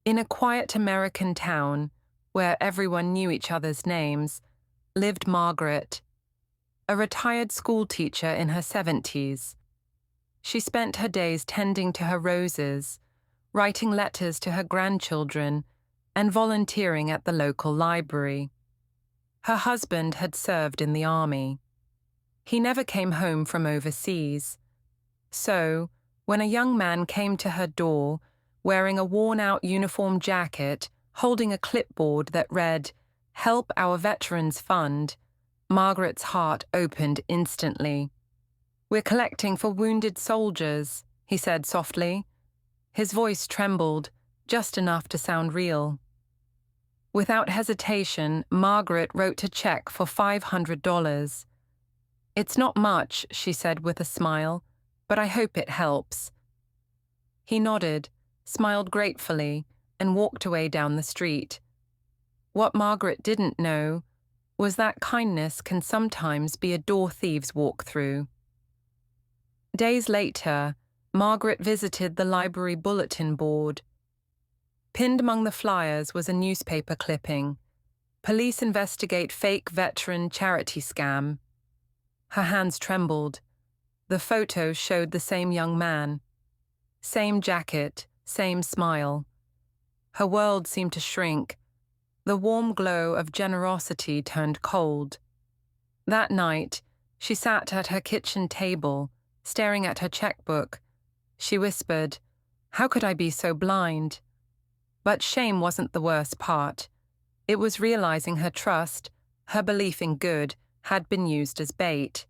In a quiet American town, where everyone knew each other's names, lived Margaret, a retired schoolteacher in her 70s. She spent her days tending to her roses, writing letters to her grandchildren, and volunteering at the local library. Her husband had served in the army. He never came home from overseas. So, when a young man came to her door, wearing a worn-out uniform jacket, holding a clipboard that read, "Help Our Veterans Fund," Margaret's heart opened instantly. "We're collecting for wounded soldiers," he said softly. His voice trembled, just enough to sound real. Without hesitation, Margaret wrote a check for $500. "It's not much," she said with a smile, "but I hope it helps." He nodded, smiled gratefully, and walked away down the street. What Margaret didn't know was that kindness can sometimes be a door thieves walk through. Days later, Margaret visited the library bulletin board. Pinned among the flyers was a newspaper clipping, "Police investigate fake veteran charity scam." Her hands trembled. The photos showed the same young man. Same jacket, same smile. Her world seemed to shrink. The warm glow of generosity turned cold. That night, she sat at her kitchen table, staring at her checkbook. She whispered, "How could I be so blind?" But shame wasn't the worst part. It was realizing her trust, her belief in good, had been used as bait.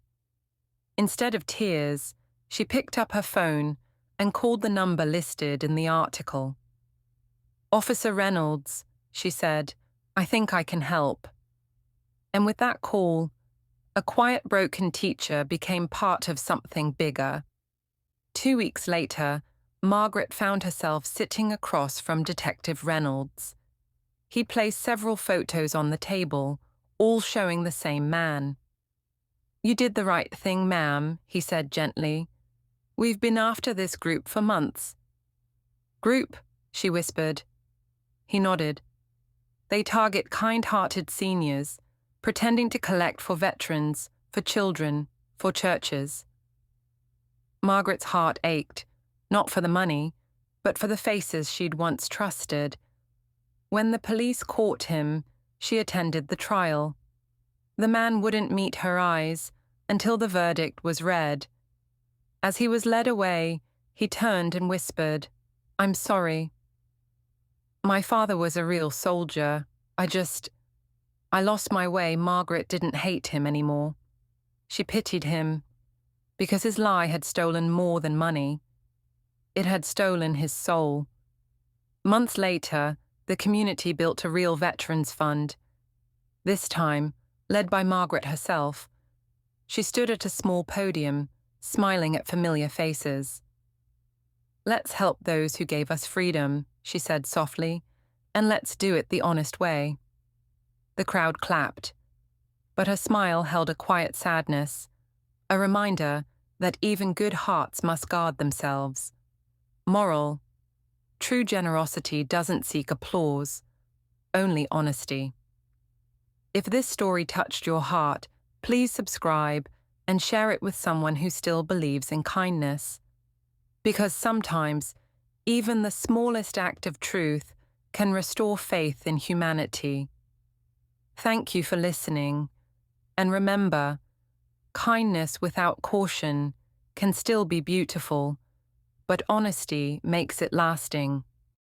Instead of tears, she picked up her phone and called the number listed in the article. "Officer Reynolds," she said, "I think I can help." And with that call, a quiet broken teacher became part of something bigger. 2 weeks later, Margaret found herself sitting across from Detective Reynolds. He placed several photos on the table, all showing the same man. "You did the right thing, ma'am," he said gently. "We've been after this group for months." "Group?" she whispered. He nodded. "They target kind-hearted seniors, pretending to collect for veterans, for children, for churches." Margaret's heart ached, not for the money, but for the faces she'd once trusted. When the police caught him, she attended the trial. The man wouldn't meet her eyes until the verdict was read. As he was led away, he turned and whispered, "I'm sorry. My father was a real soldier. I lost my way." Margaret didn't hate him anymore. She pitied him, because his lie had stolen more than money. It had stolen his soul. Months later, the community built a real veterans fund. This time, led by Margaret herself. She stood at a small podium, smiling at familiar faces. "Let's help those who gave us freedom," she said softly, "and let's do it the honest way." The crowd clapped, but her smile held a quiet sadness, a reminder that even good hearts must guard themselves. Moral: true generosity doesn't seek applause, only honesty. If this story touched your heart, please subscribe and share it with someone who still believes in kindness. Because sometimes, even the smallest act of truth can restore faith in humanity. Thank you for listening, and remember, kindness without caution can still be beautiful, but honesty makes it lasting.